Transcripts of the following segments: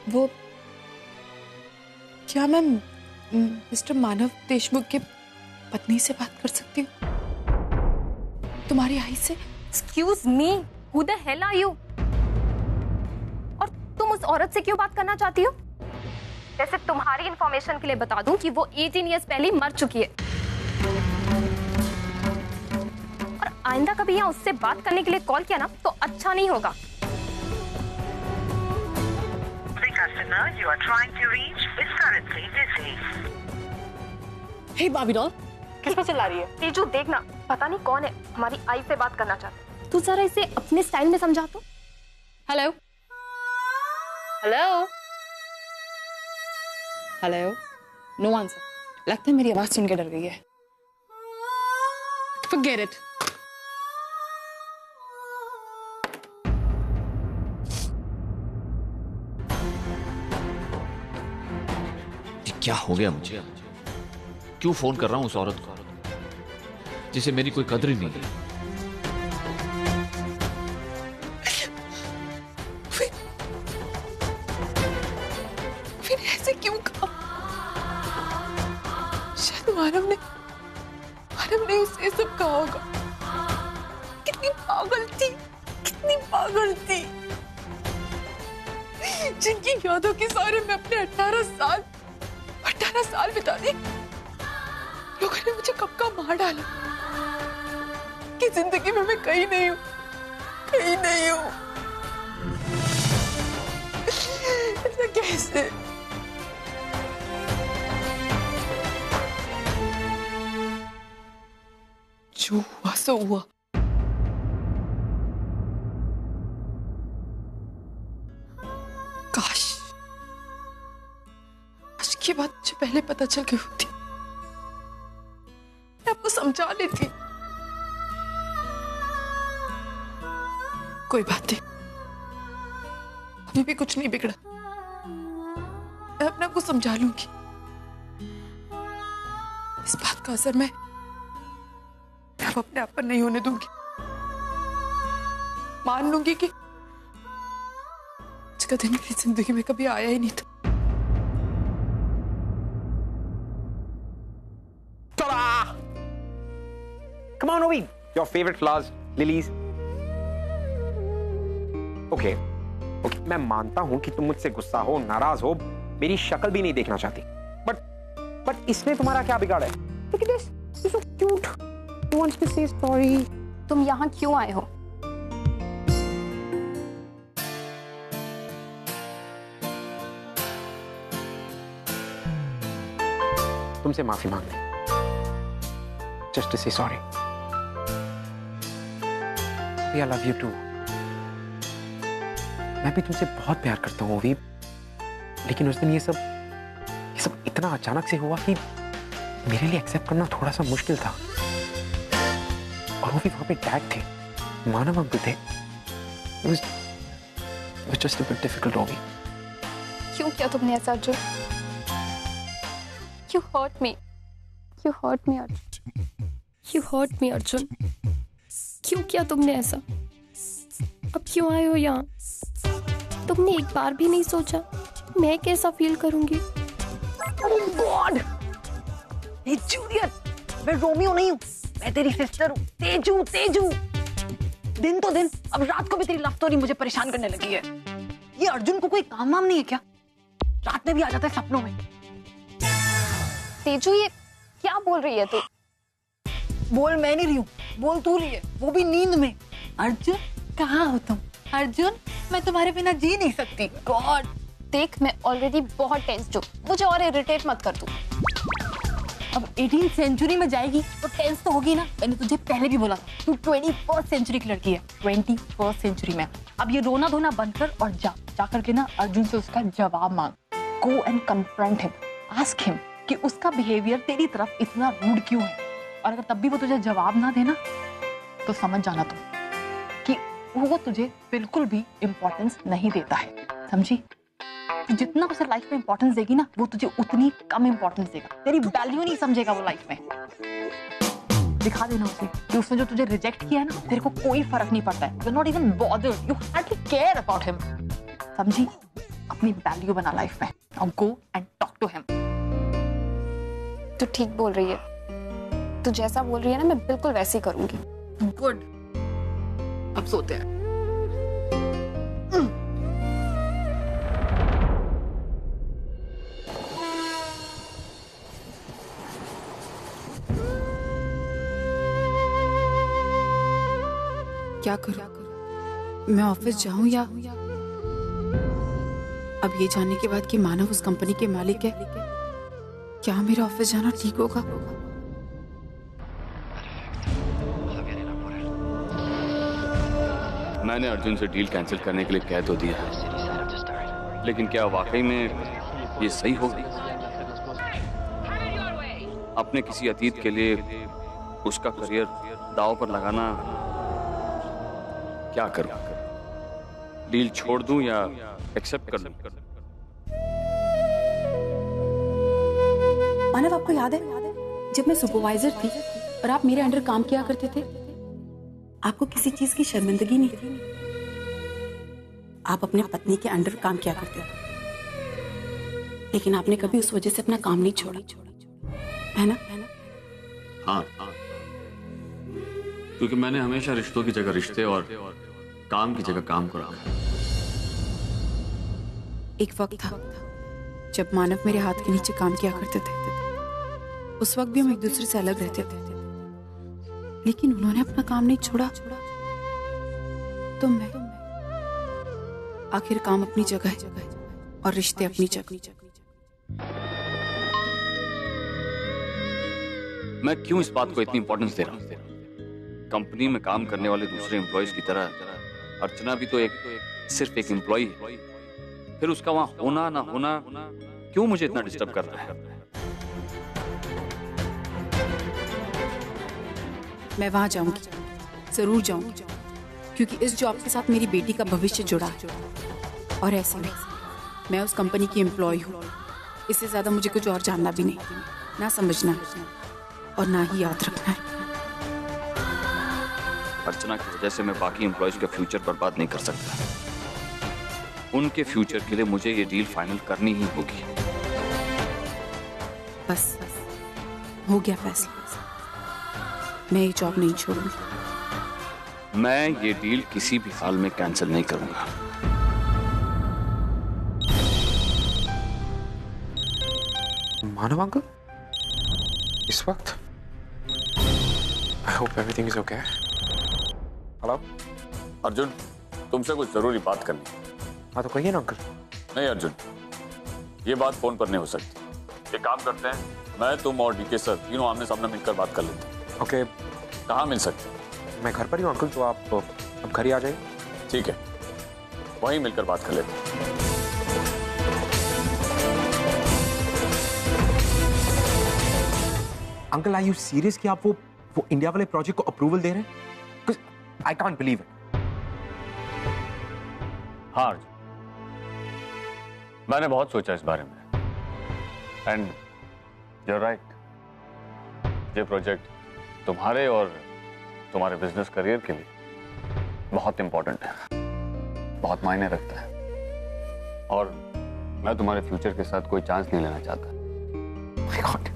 वो क्या मैं मिस्टर मानव देशमुख के पत्नी से बात कर सकती हूँ तुम्हारी आई से? Excuse me, who the hell are you? और तुम उस औरत से क्यों बात करना चाहती हो? जैसे तुम्हारी इंफॉर्मेशन के लिए बता दूं कि वो 18 इयर्स पहले मर चुकी है। और आइंदा कभी यहाँ उससे बात करने के लिए कॉल किया ना तो अच्छा नहीं होगा। The customer you are trying to reach is currently busy. हे भाभी डॉल, किस पे चिल्ला रही है? तेजू देखना, पता नहीं कौन है, हमारी आई से बात करना चाहता है। तू जरा इसे अपने स्टाइल में समझा तो। Hello hello hello, no answer. लगता है मेरी आवाज सुन के डर गई है। Forget it. क्या हो गया मुझे? क्यों फोन कर रहा हूं उस औरत को जिसे मेरी कोई कदर ही नहीं है? फिर ऐसे क्यों कहा? शायद मानव ने उसे सब कहा होगा। कितनी पागल थी, कितनी पागल थी। जिनकी यादों के सारे में अपने 18 साल बिता दिए। लोगों ने मुझे कब का मार डाला कि जिंदगी में मैं कहीं नहीं हूं। ऐसा कैसे? जो हुआ सो हुआ। काश की बात मुझे पहले पता चल गई होती, मैं आपको समझा लेती। कोई बात नहीं, अभी भी कुछ नहीं बिगड़ा। मैं अपने आप को समझा लूंगी। इस बात का असर मैं अब अपने आप पर नहीं होने दूंगी। मान लूंगी कि आज का दिन मेरी जिंदगी में कभी आया ही नहीं था। Come on, Ovi. Your favorite flowers, lilies. Okay. मैं मानता हूं कि तुम मुझसे गुस्सा हो, नाराज हो, मेरी शक्ल भी नहीं देखना चाहती। But इसमें तुम्हारा क्या बिगाड़ है? Look at this. He's so cute. He wants to say sorry. तुम यहाँ क्यों आए हो? तुमसे माफी मांगने। Just to say sorry. I love you too. मैं भी तुमसे बहुत प्यार करता हूँ ओवी, लेकिन उस दिन ये सब इतना अचानक से हुआ कि मेरे लिए एक्सेप्ट करना थोड़ा सा मुश्किल था। और वो भी वहां पे डैड थे, मानव अंकल थे। It was just a bit difficult, ओवी। क्यों किया तुमने ऐसा Arjun? You hurt me. You hurt me, Arjun. You hurt me, Arjun. क्यों किया तुमने ऐसा? अब क्यों आए हो यहाँ? तुमने एक बार भी नहीं सोचा मैं कैसा फील करूंगी? Oh God! ये जूलियट, मैं रोमियो नहीं हूँ, मैं तेरी सिस्टर हूँ, तेजू। दिन तो दिन, अब रात को भी तेरी लव स्टोरी मुझे परेशान करने लगी है। ये अर्जुन को कोई काम वाम नहीं है क्या? रात में भी आ जाता है सपनों में। तेजू, ये क्या बोल रही है तू? बोल मैं नहीं रही हूँ, बोल तू रही है, वो भी नींद में। अर्जुन, कहाँ हो तुम? अर्जुन, मैं तुम्हारे बिना जी नहीं सकती। गॉड, देख मैं ऑलरेडी बहुत टेंस्ड हूँ, मुझे और इरिटेट मत कर तू। अब 18th सेंचुरी में जाएगी तो टेंस तो होगी ना। मैंने तुझे पहले भी बोला था, तू 21st सेंचुरी की लड़की है। 21st सेंचुरी में अब ये रोना धोना बंद कर और जा करके ना अर्जुन से उसका जवाब मांग। Go and confront him, ask him कि उसका बिहेवियर तेरी तरफ इतना रूड क्यों है। और अगर तब भी वो तुझे जवाब ना देना तो समझ जाना तुम कि वो तुझे बिल्कुल भी इम्पोर्टेंस नहीं देता है, समझी? तो जितना उसे लाइफ में इंपॉर्टेंस देगी ना, वो तुझे उतनी कम इंपॉर्टेंस देगा। तेरी वैल्यू नहीं समझेगा वो लाइफ में। दिखा देना उसे कि उसने जो तुझे रिजेक्ट किया है ना, तेरे को कोई फर्क नहीं पड़ता है। You're not even bothered. You hardly care about him. समझी? अपनी वैल्यू बना लाइफ में। Now go and talk to him. तू ठीक बोल रही है, तू जैसा बोल रही है ना मैं बिल्कुल वैसे ही करूंगी। गुड, अब सोते हैं। क्या करूं? मैं ऑफिस जाऊं या अब ये जानने के बाद कि मानव उस कंपनी के मालिक है, क्या मेरा ऑफिस जाना ठीक होगा? मैंने अर्जुन से डील कैंसिल करने के लिए कह तो दिया, लेकिन क्या वाकई में ये सही होगा? अपने किसी अतीत के लिए उसका करियर दांव पर लगाना, क्या करूं? डील छोड़ दूं या एक्सेप्ट कर लूं? मानव, आपको याद है जब मैं सुपरवाइजर थी और आप मेरे अंडर काम किया करते थे, आपको किसी चीज की शर्मिंदगी नहीं थी। आप अपने पत्नी के अंडर काम किया करते थे, लेकिन आपने कभी उस वजह से अपना काम नहीं छोड़ा, है ना? हाँ, क्योंकि मैंने हमेशा रिश्तों की जगह रिश्ते और काम की जगह काम करा। एक वक्त था जब मानव मेरे हाथ के नीचे काम किया करते थे। उस वक्त भी हम एक दूसरे से अलग रहते थे, लेकिन उन्होंने अपना काम नहीं छोड़ा। तो मैं, आखिर काम अपनी जगह है और रिश्ते अपनी जगह। मैं क्यों इस बात को इतनी इंपॉर्टेंस दे रहा हूं? कंपनी में काम करने वाले दूसरे एम्प्लॉयज की तरह अर्चना भी तो सिर्फ एक एम्प्लॉय है। फिर उसका वहां होना ना होना क्यों मुझे इतना डिस्टर्ब कर रहा है? मैं वहां जाऊंगी, जरूर जाऊंगी, क्योंकि इस जॉब के साथ मेरी बेटी का भविष्य जुड़ा है। और ऐसे में मैं उस कंपनी की एम्प्लॉय हूँ। इससे ज्यादा मुझे कुछ और जानना भी नहीं, ना समझना और ना ही याद रखना है। अर्चना की वजह से मैं बाकी एम्प्लॉयज का फ्यूचर बर्बाद नहीं कर सकता। उनके फ्यूचर के लिए मुझे ये डील फाइनल करनी ही होगी। बस हो गया फैसला, मैं ये जॉब नहीं छोड़ूंगी। मैं ये डील किसी भी हाल में कैंसिल नहीं करूंगा। मानव अंकल, इस वक्त? I hope everything is okay. Hello Arjun, तुमसे कुछ जरूरी बात करनी है। हाँ तो कहिए ना अंकल। नहीं अर्जुन, ये बात फोन पर नहीं हो सकती। एक काम करते हैं, मैं, तुम और डीके सर तीनों आमने सामने मिलकर बात कर लेते हैं। ओके। कहाँ मिल सकते हैं? मैं घर पर ही हूँ अंकल, तो आप अब घर ही आ जाइए। ठीक है, वहीं मिलकर बात कर लेते हैं। अंकल, आर यू सीरियस कि आप वो इंडिया वाले प्रोजेक्ट को अप्रूवल दे रहे हैं? I can't believe it. हाँ अर्जुन, मैंने बहुत सोचा इस बारे में, एंड यू आर राइट। ये प्रोजेक्ट तुम्हारे और तुम्हारे बिजनेस करियर के लिए बहुत इंपॉर्टेंट है, बहुत मायने रखता है, और मैं तुम्हारे फ्यूचर के साथ कोई चांस नहीं लेना चाहता। My God.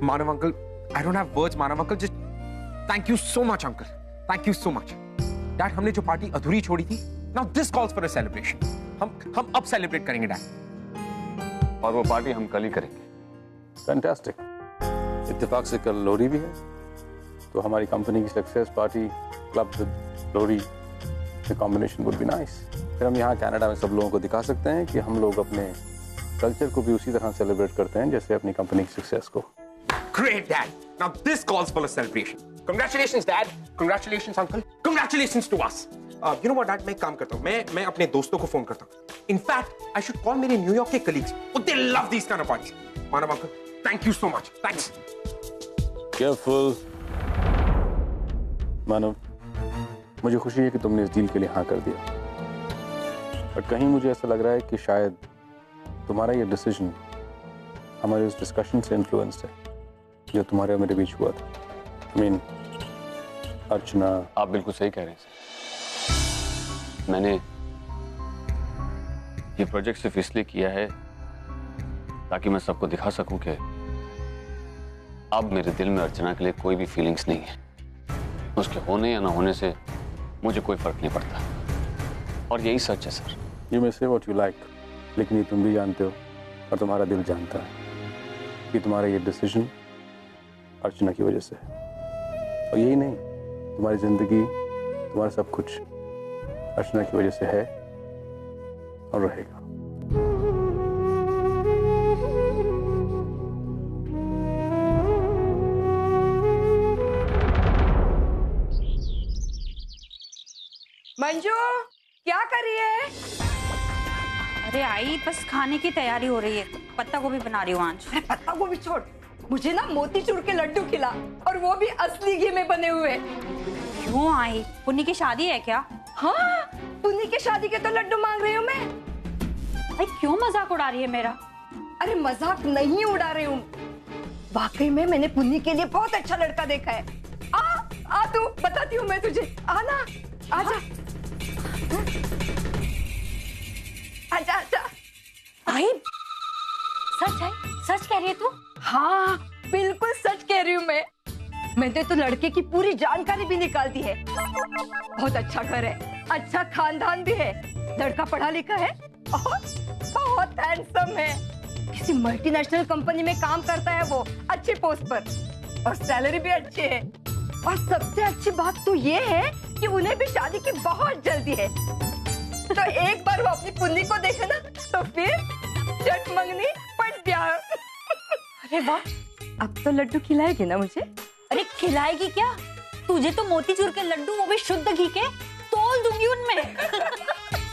Manav uncle, I don't have words, Manav uncle, just thank you so much uncle, thank you so much. Dad, हमने जो पार्टी अधूरी छोड़ी थी, now this calls for a celebration. हम अब सेलिब्रेट करेंगे डैड। और वो पार्टी हम कल ही करेंगे। फैंटास्टिक। इत्तेफाक से कल लोहड़ी भी है, तो हमारी कंपनी की success party club with Lohri the combination would be nice. फिर हम यहाँ कनाडा में सब लोगों को दिखा सकते हैं कि हम लोग अपने कल्चर को भी उसी तरह सेलिब्रेट करते हैं जैसे अपनी कंपनी की सक्सेस को। Great dad. Now this calls for a celebration. Congratulations dad. Congratulations uncle. Congratulations to us. You know what dad, मैं एक काम करता हूँ, मैं अपने दोस्तों को फोन करता हूँ। In fact, I should call मेरे न्यूयॉर्क के colleagues. They love these kind of parties. Manav uncle, thank you so much. Thanks. Careful. मानव, मुझे खुशी है कि तुमने इस डील के लिए हाँ कर दिया, पर कहीं मुझे ऐसा लग रहा है कि शायद तुम्हारा ये डिसीजन हमारे उस डिस्कशन से इन्फ्लुएंस्ड है जो तुम्हारे और मेरे बीच हुआ था। I mean, अर्चना। आप बिल्कुल सही कह रहे हैं सर। मैंने ये प्रोजेक्ट सिर्फ इसलिए किया है ताकि मैं सबको दिखा सकूं कि अब मेरे दिल में अर्चना के लिए कोई भी फीलिंग्स नहीं है। उसके होने या ना होने से मुझे कोई फर्क नहीं पड़ता, और यही सच है सर। यू मे से व्हाट यू लाइक, लेकिन ये तुम भी जानते हो और तुम्हारा दिल जानता है कि तुम्हारा ये डिसीजन अर्चना की वजह से है। और यही नहीं, तुम्हारी जिंदगी, तुम्हारा सब कुछ अर्चना की वजह से है और रहेगा। मंजू क्या कर रही है? अरे आई, बस खाने की तैयारी हो रही है। पत्ता गोभी बना रही हूँ आज। अरे पत्ता गोभी छोड़, मुझे ना मोतीचूर के लड्डू खिला, और वो भी असली घी में बने हुए। क्यों आई, पुन्नी की शादी है क्या? हाँ, पुन्नी की शादी के तो लड्डू मांग रही हूँ मैं। भाई क्यों मजाक उड़ा रही है मेरा? अरे मजाक नहीं उड़ा रही हूँ, वाकई में मैंने पुन्नी के लिए बहुत अच्छा लड़का देखा है। आ तू, बताती हूँ मैं तुझे। आना, आजा। आजा आजा। आई, सच है? सच कह रही है तू? हाँ, बिल्कुल सच कह रही हूँ मैं। मैंने तो लड़के की पूरी जानकारी भी निकाल दी है। बहुत अच्छा घर है, अच्छा खानदान भी है, लड़का पढ़ा लिखा है और बहुत हैंडसम है। किसी मल्टीनेशनल कंपनी में काम करता है वो, अच्छी पोस्ट पर, और सैलरी भी अच्छी है। और सबसे अच्छी बात तो ये है कि उन्हें भी शादी की बहुत जल्दी है। तो एक बार वो अपनी पुन्नी को देखे ना, तो फिर झट मंगनी पट ब्याह। अरे वाह, अब तो लड्डू खिलाएगी ना मुझे? अरे खिलाएगी क्या? तुझे तो मोतीचूर के लड्डू, वो भी शुद्ध घी के, तोल दूंगी उनमें।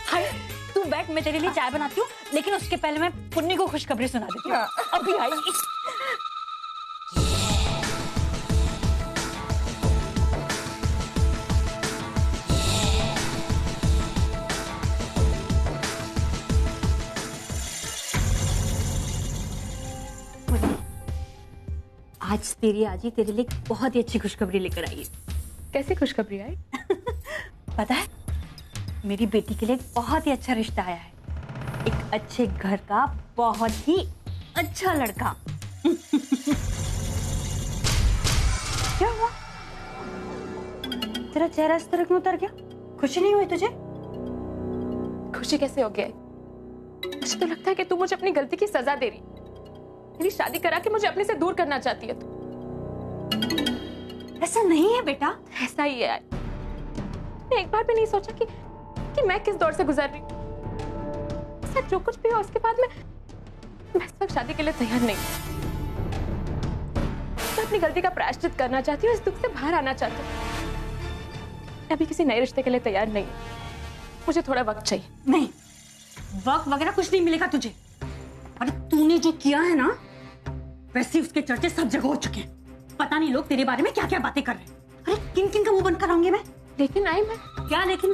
हाय, तू बैठ, मैं तेरे लिए चाय बनाती हूँ, लेकिन उसके पहले मैं पुन्नी को खुशखबरी सुना देती हूँ। अभी आई। आज तेरी आजी तेरे लिए बहुत ही अच्छी खुशखबरी लेकर आई है। कैसी खुशखबरी आई? पता है, मेरी बेटी के लिए एक बहुत ही अच्छा रिश्ता आया है। एक अच्छे घर का बहुत ही अच्छा लड़का। क्या हुआ? तेरा चेहरा इस तरह क्यों उतर गया? खुशी नहीं हुई तुझे? खुशी कैसे हो गया? मुझे तो लगता है कि तू मुझे अपनी गलती की सजा दे रही। मेरी शादी करा के मुझे अपने से दूर करना चाहती है तू। ऐसा नहीं है बेटा। ऐसा ही है। मैं एक बार भी नहीं सोचा कि मैं किस दौर से गुजर रही हूँ। सच जो कुछ भी हो उसके बाद मैं इस वक्त शादी के लिए तैयार नहीं। मैं अपनी गलती का प्रायश्चित करना चाहती हूँ, इस दुख से बाहर आना चाहती हूँ। अभी किसी नए रिश्ते के लिए तैयार नहीं, मुझे थोड़ा वक्त चाहिए। नहीं, वक्त वगैरह कुछ नहीं मिलेगा तुझे। अरे तूने जो किया है ना, वैसे उसके चर्चे सब जगह हो चुके हैं। पता नहीं लोग तेरे बारे में क्या क्या बातें कर रहे हैं। अरे किन किन का मुंह बंद कराऊंगी मैं? लेकिन आई मैं क्या लेकिन?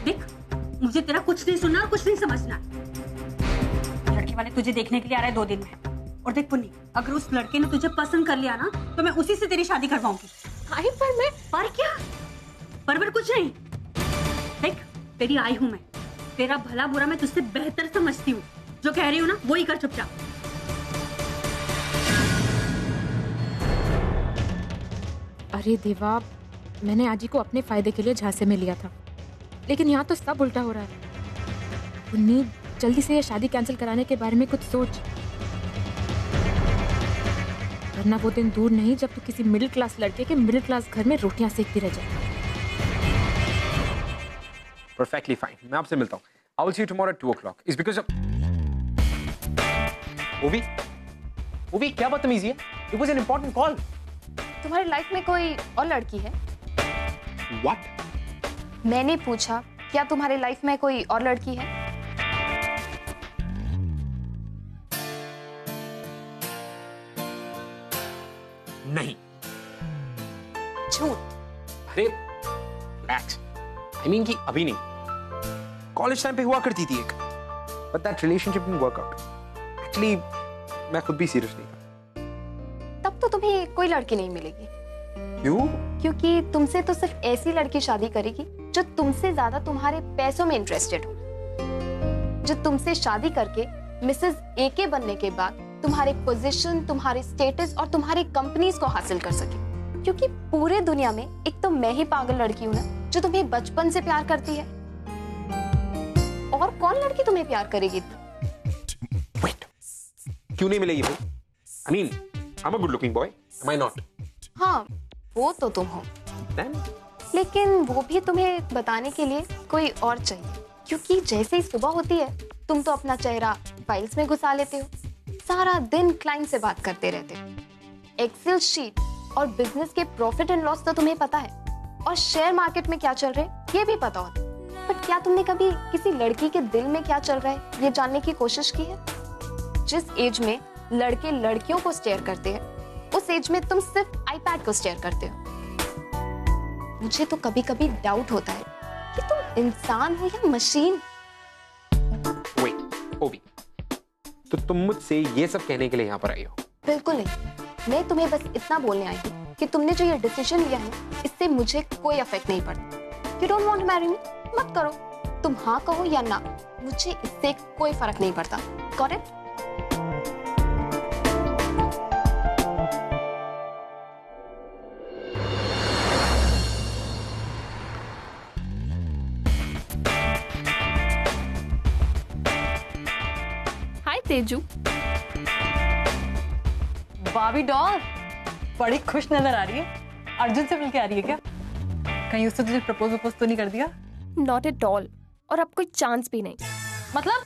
देख, मुझे तेरा कुछ नहीं सुनना और कुछ नहीं समझना। लड़के वाले तुझे देखने के लिए आ रहे 2 दिन में। और देख पुन्नी, अगर उस लड़के ने तुझे पसंद कर लिया ना, तो मैं उसी से तेरी शादी करवाऊंगी। आई पर मैं पर क्या? पर कुछ नहीं। देख, तेरी आई हूं मैं, तेरा भला बुरा मैं तुझसे बेहतर समझती हूँ। जो कह रही हूँ ना, वही कर चुपचाप। अरे देवा, मैंने आजी को अपने फायदे के लिए झांसे में लिया था, लेकिन यहाँ तो सब उल्टा हो रहा है। पुन्नी, जल्दी से ये शादी कैंसिल कराने के बारे में कुछ सोच, वरना वो दिन दूर नहीं जब तू किसी मिडिल क्लास लड़के के मिडिल क्लास घर में रोटियां सेकती रह जाए। परफेक्टली फाइन, मैं आपसे मिलता हूँ। I will see you tomorrow at 2 o'clock. It's because of ओवी, क्या बदतमीजी है? It was an important call. तुम्हारी लाइफ में कोई और लड़की है? What? मैंने पूछा, क्या तुम्हारी लाइफ में कोई और लड़की है? नहीं। झूठ। अरे रिलैक्स, I mean कि अभी नहीं, कॉलेज टाइम पे हुआ करती थी एक, but that relationship didn't work out. Actually, मैं खुद भी सीरियस नहीं था। तब तो तुम्हें कोई लड़की नहीं मिलेगी। क्यों? क्योंकि तुमसे तो सिर्फ ऐसी लड़की शादी करेगी जो तुमसे ज्यादा तुम्हारे पैसों में इंटरेस्टेड हो। जो तुमसे शादी करके मिसेस एके बनने के बाद तुम्हारे पोजीशन, तुम्हारे स्टेटस और तुम्हारी कंपनीज को हासिल कर सके। क्योंकि पूरे दुनिया में एक तो मैं ही पागल लड़की हूँ ना जो तुम्हें बचपन से प्यार करती है। और कौन लड़की तुम्हें प्यार करेगी? Wait, क्यों नहीं मिलेगी भाई? I mean, I'm a good looking boy, am I not? हाँ, वो तो तुम हो। Then? लेकिन वो भी तुम्हें बताने के लिए कोई और चाहिए। क्योंकि जैसे ही सुबह होती है तुम तो अपना चेहरा फाइल्स में घुसा लेते हो, सारा दिन क्लाइंट से बात करते रहते हो। एक्सेल शीट और बिजनेस के प्रॉफिट एंड लॉस तो तुम्हें पता है, और शेयर मार्केट में क्या चल रहा है ये भी पता होता है। बट क्या तुमने कभी किसी लड़की के दिल में क्या चल रहा है ये जानने की कोशिश की है? जिस एज में लड़के लड़कियों को स्टेयर करते हैं उस एज में तुम सिर्फ आईपैड को स्टेयर करते हो। मुझे तो कभी कभी डाउट होता है कि तुम इंसान हो या मशीन। Wait, ओबी, तो तुम मुझसे ये सब कहने के लिए यहाँ पर आई हो? बिल्कुल नहीं, मैं तुम्हें बस इतना बोलने आई हूँ कि तुमने जो ये डिसीजन लिया है इससे मुझे कोई इफेक्ट नहीं पड़ता। You don't want to marry me, मत करो। तुम हाँ कहो या ना, मुझे इससे कोई फर्क नहीं पड़ता। Got it? हाय तेजू। बाबी डॉल बड़ी खुश नजर आ रही है। अर्जुन से मिलके आ रही है क्या? कहीं उससे तुझे प्रपोज तो नहीं कर दिया? नॉट एट ऑल, और अब कोई चांस भी नहीं। मतलब?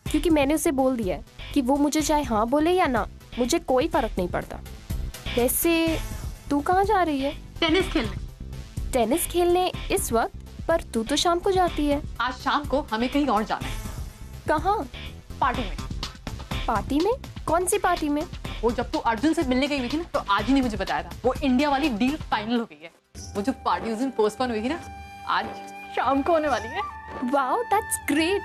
क्योंकि मैंने उसे बोल दिया है कि वो मुझे चाहे हाँ बोले या ना, मुझे कोई फर्क नहीं पड़ता। वैसे तू कहाँ जा रही है? टेनिस खेलने। टेनिस खेलने इस वक्त? पर तू तो शाम को जाती है। आज शाम को हमें कहीं और जाना है। कहाँ? पार्टी में। पार्टी में? कौन सी पार्टी में? वो जब तू अर्जुन से मिलने गई हुई थी ना, तो आज ही नहीं मुझे बताया था। वो इंडिया वाली डील फाइनल हो गई है। वो जो पार्टी उस दिन पोस्टपोन हुई थी ना, आज शाम को होने वाली है। Wow, that's great.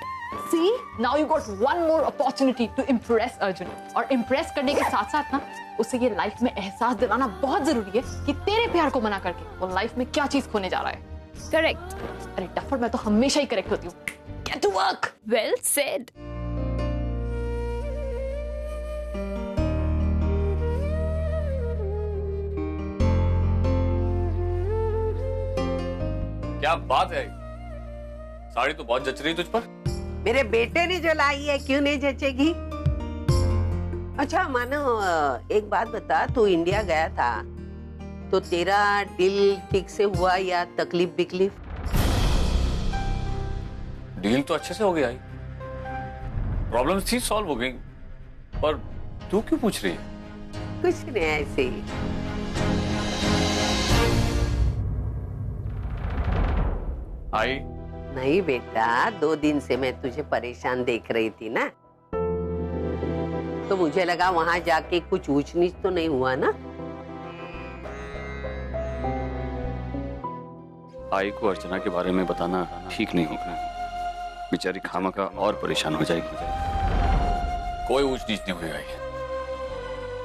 See, now you got one more opportunity to impress Arjun. और इम्प्रेस करने के साथ साथ ना, उसे ये लाइफ में एहसास दिलाना बहुत जरूरी है कि तेरे प्यार को मना करके वो लाइफ में क्या चीज खोने जा रहा है। करेक्ट। अरे डफर, मैं तो हमेशा ही करेक्ट होती हूँ। Get to work। Well said। क्या बात है, साड़ी तो बहुत जच रही तुझ पर। मेरे बेटे ने जो लाई है, क्यों नहीं जचेगी? अच्छा मानो, एक बात बता, तू इंडिया गया था तो तेरा डील ठीक से हुआ या तकलीफ बिकलीफ? डील तो अच्छे से हो गया, प्रॉब्लम्स थी सॉल्व हो गई। पर तू क्यों पूछ रही है? कुछ नहीं, ऐसे ही। आई? नहीं बेटा, 2 दिन से मैं तुझे परेशान देख रही थी ना, तो मुझे लगा वहां जाके कुछ ऊंच नीच तो नहीं हुआ ना। आई को अर्चना के बारे में बताना ठीक नहीं होगा, बेचारी खामखा और परेशान हो जाएगी। कोई ऊंच नीच नहीं हुई आई,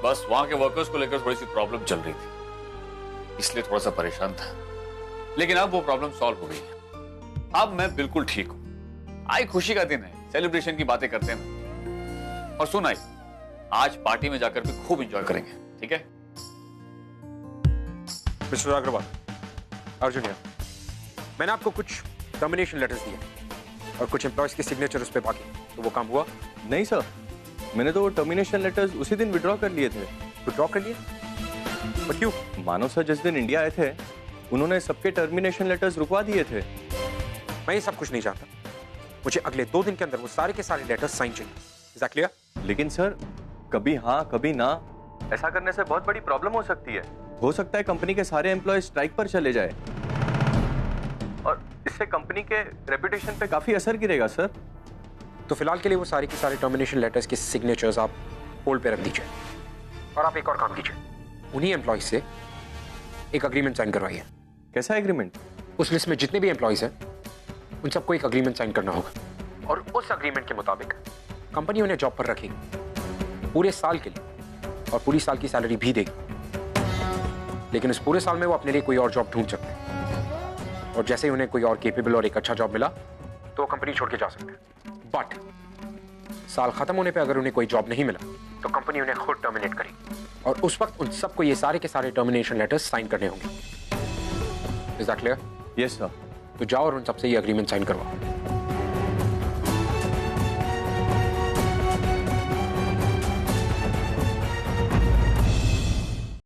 बस वहां के वर्कर्स को लेकर थोड़ी सी प्रॉब्लम चल रही थी, इसलिए थोड़ा सा परेशान था। लेकिन अब वो प्रॉब्लम सॉल्व हो गई है, अब मैं बिल्कुल ठीक हूं। आई खुशी का दिन है, सेलिब्रेशन की बातें करते हैं। और सुन आई, आज पार्टी में जाकर भी खूब एंजॉय करेंगे, ठीक है? मिस्टर अग्रवाल, अर्जुन यार, मैंने आपको कुछ टर्मिनेशन लेटर्स दिए और कुछ एम्प्लॉयज के सिग्नेचर उस पे बाकी, तो वो काम हुआ? नहीं सर, मैंने तो वो टर्मिनेशन लेटर्स उसी दिन विड्रॉ कर लिए थे। विड्रॉ कर लिए? पर क्यों? मानो सर जिस दिन इंडिया आए थे उन्होंने सबके टर्मिनेशन लेटर्स रुकवा दिए थे। मैं ये सब कुछ नहीं जानता, मुझे अगले 2 दिन के अंदर वो सारे के सारे लेटर्स साइन चाहिए। Is that clear? लेकिन सर, कभी हाँ कभी ना, ऐसा करने से बहुत बड़ी प्रॉब्लम हो सकती है। हो सकता है कंपनी के सारे एम्प्लॉय स्ट्राइक पर चले जाए और इससे कंपनी के रेपुटेशन पे काफी असर गिरेगा सर। तो फिलहाल के लिए वो सारे के सारे टर्मिनेशन लेटर्स के सिग्नेचर्स आप होल्ड पे रख दीजिए, और आप एक और काम कीजिए, उन्हीं एम्प्लॉयज से एक अग्रीमेंट साइन करवाइए। कैसा एग्रीमेंट? उस लिस्ट में जितने भी एम्प्लॉयज हैं उन सबको एक अग्रीमेंट साइन करना होगा, और उस अग्रीमेंट के मुताबिक कंपनी उन्हें जॉब पर रखेगी पूरे साल के लिए, और पूरी साल की सैलरी भी देगी। लेकिन उस पूरे साल में वो अपने लिए कोई और जॉब ढूंढ सकते हैं, और जैसे ही उन्हें कोई और केपेबल और एक अच्छा जॉब मिला तो वो कंपनी छोड़ के जा सकते हैं। बट साल खत्म होने पे अगर उन्हें कोई जॉब नहीं मिला तो कंपनी उन्हें खुद टर्मिनेट करेगी और उस वक्त उन सबको ये सारे के सारे टर्मिनेशन लेटर्स साइन करने होंगे। Is that clear? Yes sir. तो जाओ और उन सबसे ये एग्रीमेंट साइन करवाओ।